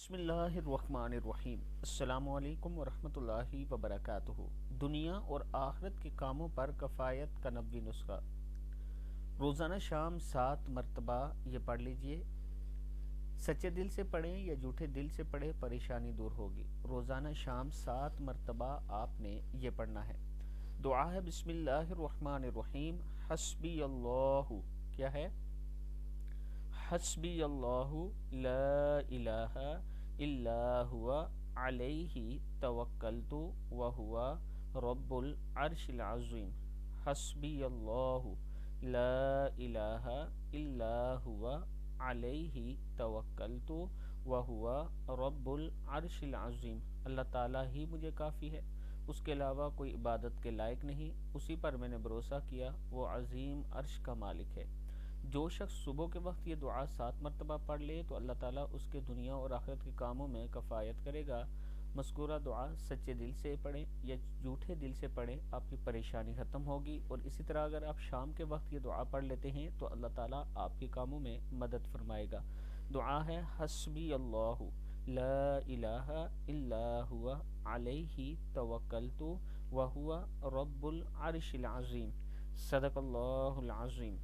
بسم اللہ الرحمن الرحیم۔ السلام علیکم ورحمۃ اللہ وبرکاتہ۔ دنیا اور آخرت کے کاموں پر کفایت کا 90 نسخہ۔ روزانہ شام 7 مرتبہ یہ پڑھ لیجئے۔ سچے دل سے پڑھیں یا جھوٹے دل سے پڑھیں، پریشانی دور ہوگی۔ روزانہ شام 7 مرتبہ آپ نے یہ پڑھنا ہے۔ دعا ہے بسم اللہ الرحمن الرحیم، حسبی اللہ، کیا ہے؟ حسبی اللہ لا الہ الا ہوا علیہ توکلت وہو رب العرش العظیم۔ حسبی اللہ لا الہ الا ہوا علیہ توکلت وہو رب العرش العظیم۔ اللہ تعالیٰ ہی مجھے کافی ہے، اس کے علاوہ کوئی عبادت کے لائق نہیں، اسی پر میں نے بھروسہ کیا، وہ عظیم عرش کا مالک ہے۔ جو شخص صبح کے وقت یہ دعا 7 مرتبہ پڑھ لے تو اللہ تعالیٰ اس کے دنیا اور آخرت کے کاموں میں کفایت کرے گا۔ مذکورہ دعا سچے دل سے پڑھیں یا جھوٹے دل سے پڑھیں، آپ کی پریشانی ختم ہوگی۔ اور اسی طرح اگر آپ شام کے وقت یہ دعا پڑھ لیتے ہیں تو اللہ تعالیٰ آپ کے کاموں میں مدد فرمائے گا۔ دعا ہے حسبی اللہ لا الہ الا ہوا علیہ توکلت وہو رب العرش العظیم۔ صدق اللہ العظیم۔